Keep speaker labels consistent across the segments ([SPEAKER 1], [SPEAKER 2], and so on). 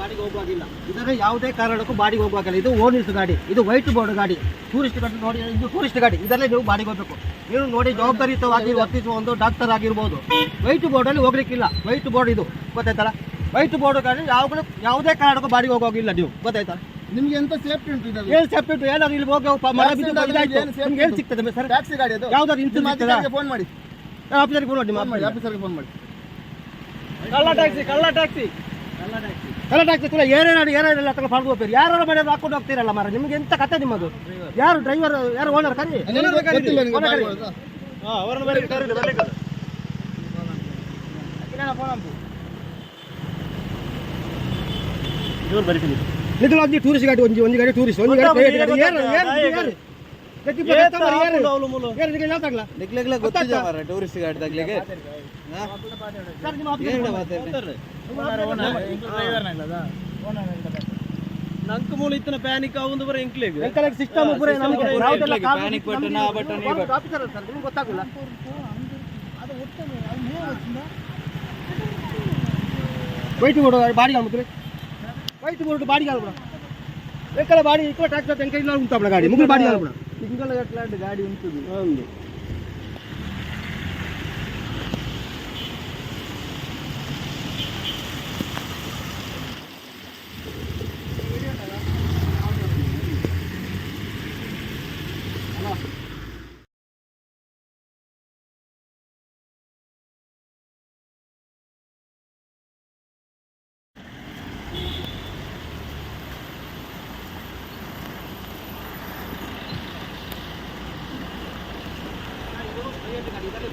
[SPEAKER 1] ಬಾಡಿಗೆ ಹೋಗುವಾಗಿಲ್ಲ. ಇದರ ಯಾವುದೇ ಕಾರಣಕ್ಕೂ ಬಾಡಿಗೆ ಹೋಗುವಾಗಿಲ್ಲ. ಇದು ಓನಿಸ್ ಗಾಡಿ, ಇದು ವೈಟ್ ಬೋರ್ಡ್ ಗಾಡಿ, ಟೂರಿಸ್ಟ್ ಗಾಡಿ ನೋಡಿ. ಇದು ಟೂರಿಸ್ಟ್ ಗಾಡಿ, ಇದರಲ್ಲೇ ನೀವು ಬಾಡಿಗೆ ಹೋಗಬೇಕು. ನೀವು ನೋಡಿ ಜವಾಬ್ದಾರಿಯುತವಾಗಿ ವರ್ತಿಸುವ ಒಂದು ಡಾಕ್ಟರ್ ಆಗಿರ್ಬೋದು. ವೈಟ್ ಬೋರ್ಡಲ್ಲಿ ಹೋಗ್ಲಿಕ್ಕಿಲ್ಲ. ವೈಟ್ ಬೋರ್ಡ್ ಇದು ಗೊತ್ತಾಯ್ತಲ್ಲ. ವೈಟ್ ಬೋರ್ಡ್ ಗಾಡಿ ಯಾವುದೇ ಕಾರಣಕ್ಕೂ ಬಾಡಿಗೆ ಹೋಗೋಗಿಲ್ಲ ನೀವು ಗೊತ್ತಾಯ್ತಾ.
[SPEAKER 2] ನಿಮ್ಗೆ ಎಂತ ಸೇಫ್ಟಿ ಉಂಟು?
[SPEAKER 1] ಏನು ಸೇಫ್ಟಿ ಉಂಟು? ಏನಾದ್ರು ಇಲ್ಲಿ ಹೋಗಿ ಮರ ಬಿದ್ದು ನಿಮ್ಗೆ ಏನು ಸಿಗ್ತದೆ ಸರ್?
[SPEAKER 2] ಟ್ಯಾಕ್ಸಿ ಗಾಡಿ ಅದು.
[SPEAKER 1] ಯಾವ್ದಾದ್ರು ಇನ್ಸೂರೆನ್ಸ್
[SPEAKER 2] ಫೋನ್ ಮಾಡಿ,
[SPEAKER 1] ಆಫೀಸರ್ಗೆ ಫೋನ್ ಮಾಡಿ,
[SPEAKER 2] ಆಫೀಸರ್ಗೆ ಫೋನ್ ಮಾಡಿ.
[SPEAKER 1] ಕಳ್ಳ ಟ್ಯಾಕ್ಸಿ ಕೂಡ ಏನೇನಿಲ್ಲ ತಗೊಂಡು ಫಾಲ್ತು ಹೋಗ್ತೀರಿ. ಯಾರು ಮನೆಯವ್ರು ಹಾಕೊಂಡು ಹೋಗ್ತೀರಲ್ಲ ಮರ. ನಿಮ್ಗೆ ಎಂತ ಕತೆ ನಿಮ್ಮದು? ಯಾರು ಡ್ರೈವರ್, ಯಾರು ಓನರ್? ಕರಿ ನಿಖಿಲ್ ಒಂಜಿ ಟೂರಿಸ್ಟ್ ಗಾಡಿ, ಒಂಜಿ ಗಾಡಿ ಟೂರಿಸ್ಟ್, ಒಂಜಿ ಗಾಡಿ ಪ್ರೈವೇಟ್ ಗಾಡಿ. ಯಾರು
[SPEAKER 2] ಟೂರಿಸ್ಟ್ ಗಾಡಿ ತಗ್ಲಿಗೆ
[SPEAKER 3] ನಂಕ ಮೂಲ ಇತ್ತನ ಪ್ಯಾನಿಕ್ ಆಗುಂದು ಬರ ಎಂಕ್ಲೆಗ್
[SPEAKER 1] ಸಿಸ್ಟಮ್
[SPEAKER 3] ಪ್ಯಾನಿಕ್ ಬಟನ್ ಆ ಬಟನ್ ಈ ಬಟನ್
[SPEAKER 1] ನಿಮ್ಗೆ ಗೊತ್ತಾಗಲ್ಲ. ವೈಟ್ ಬೋರ್ಡ್ ಬಾಡಿಗೆ ಆಗ್ಬಿಟ್ರಿ, ವೈಟ್ ಬೋರ್ಡ್ ಬಾಡಿಗೆ ಆಗ್ಬಿಡ. ಬೇಕಾದ್ರೆ ಬಾಡಿ ಇಕ್ಕೋ ಟ್ಯಾಕ್ಸ್ ಎಂಕ ಇಲ್ಲ ಉಂಟು ಗಾಡಿ ಮುಗಿಲು ಬಾಡಿಗೆ ಆಗ್ಬಿಡ.
[SPEAKER 2] ತಿಂಗಳ ಗಟ್ಟಲೆ ಗಾಡಿ ಉಂಟು.
[SPEAKER 1] ಒಂದು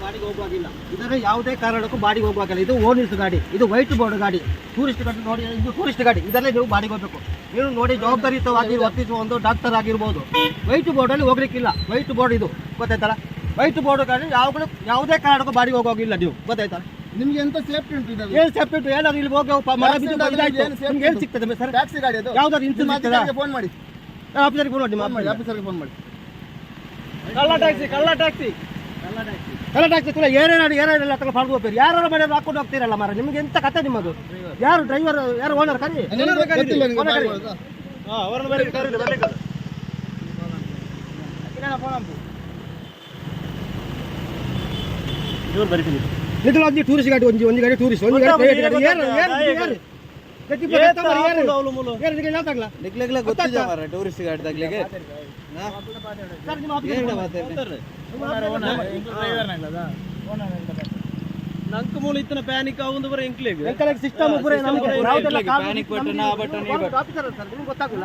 [SPEAKER 1] ಬಾಡಿಗೆ ಹೋಗುವಾಗಿಲ್ಲ. ಇದರ ಯಾವುದೇ ಕಾರಣಕ್ಕೂ ಬಾಡಿಗೆ ಹೋಗುವಾಗಿಲ್ಲ. ಇದು ಓನಿಸ್ ಗಾಡಿ, ಇದು ವೈಟ್ ಬೋರ್ಡ್ ಗಾಡಿ, ಟೂರಿಸ್ಟ್ ಗಾಡಿ ನೋಡಿ. ಇದು ಟೂರಿಸ್ಟ್ ಗಾಡಿ, ಇದರಲ್ಲೇ ನೀವು ಬಾಡಿಗೆ ಹೋಗಬೇಕು. ನೀವು ನೋಡಿ ಜವಾಬ್ದಾರಿಯುತವಾಗಿ ವರ್ತಿಸುವ ಒಂದು ಡಾಕ್ಟರ್ ಆಗಿರ್ಬೋದು. ವೈಟ್ ಬೋರ್ಡಲ್ಲಿ ಹೋಗ್ಲಿಕ್ಕಿಲ್ಲ. ವೈಟ್ ಬೋರ್ಡ್ ಇದು ಗೊತ್ತಾಯ್ತಲ್ಲ. ವೈಟ್ ಬೋರ್ಡ್ ಗಾಡಿ ಯಾವುದೇ ಕಾರಣಕ್ಕೂ ಬಾಡಿಗೆ ಹೋಗೋಗಿಲ್ಲ ನೀವು ಗೊತ್ತಾಯ್ತಲ್ಲ.
[SPEAKER 2] ನಿಮ್ಗೆ ಎಂತ ಸೇಫ್ಟಿ ಉಂಟು?
[SPEAKER 1] ಏನು ಸೇಫ್ಟಿ ಉಂಟು? ಏನಾದ್ರು ಇಲ್ಲಿ ಹೋಗಿ ಮರ ಬಿದ್ದು ನಿಮ್ಗೆ ಏನು ಸಿಗ್ತದೆ ಸರ್?
[SPEAKER 2] ಟ್ಯಾಕ್ಸಿ ಗಾಡಿ ಅದು.
[SPEAKER 1] ಯಾವ್ದಾದ್ರು ಇನ್ಸೂರೆನ್ಸ್
[SPEAKER 2] ಫೋನ್ ಮಾಡಿ,
[SPEAKER 1] ಆಫೀಸರ್ಗೆ ಫೋನ್ ಮಾಡಿ,
[SPEAKER 2] ಆಫೀಸರ್ಗೆ ಫೋನ್ ಮಾಡಿ.
[SPEAKER 3] ಕಳ್ಳ ಟ್ಯಾಕ್ಸಿ
[SPEAKER 1] ಕಳ್ಳ ಟ್ಯಾಕ್ಸಿ ಕೂಡ ಏನೇನಿಲ್ಲ ತಗೊಂಡು ಫಾಲ್ತು ಹೋಗ್ತೀರಿ. ಯಾರು ಮನೆಯವ್ರು ಹಾಕೊಂಡು ಹೋಗ್ತೀರಲ್ಲ ಮರ. ನಿಮ್ಗೆ ಎಂತ ಕತೆ ನಿಮ್ಮದು? ಯಾರು ಡ್ರೈವರ್, ಯಾರು ಓನರ್? ಕರಿ ನಿಖಿಲ್ ಒಂಜಿ ಟೂರಿಸ್ಟ್ ಗಾಡಿ, ಒಂಜಿ ಗಾಡಿ ಟೂರಿಸ್ಟ್, ಒಂಜಿ ಗಾಡಿ ಪ್ರೈವೇಟ್ ಗಾಡಿ.
[SPEAKER 2] ಟೂರಿಸ್ಟ್ ಗಾಡಿ ತಗ್ಲಿಗೆ
[SPEAKER 3] ನಂಕ ಮೂಲ ಇತ್ತನ ಪ್ಯಾನಿಕ್ ಆಗುಂದು ಬರ ಎಂಕ್ಲೆಗ್
[SPEAKER 1] ಸಿಸ್ಟಮ್
[SPEAKER 3] ಪ್ಯಾನಿಕ್ ಬಟನ್ ಆ ಬಟನ್ ಈ ಬಟನ್
[SPEAKER 1] ನಿಮ್ಗೆ ಗೊತ್ತಾಗಲ್ಲ.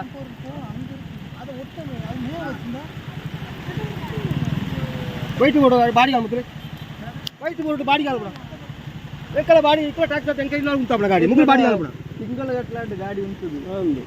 [SPEAKER 1] ವೈಟ್ ಬೋರ್ಡ್ ಬಾಡಿಗೆ ಆಗ್ಬಿಟ್ರಿ, ವೈಟ್ ಬೋರ್ಡ್ ಬಾಡಿಗೆ ಆಗ್ಬಿಡ. ಬೇಕಾದ್ರೆ ಬಾಡಿ ಇಕ್ಕೋ ಟ್ಯಾಕ್ಸ್ ಎಂಕ ಇಲ್ಲ ಉಂಟು ಗಾಡಿ ಮುಗಿಲು ಬಾಡಿಗೆ ಆಗ್ಬಿಡ.
[SPEAKER 2] ತಿಂಗಳ ಗಟ್ಟಲೆ ಗಾಡಿ ಉಂಟು.
[SPEAKER 1] ಒಂದು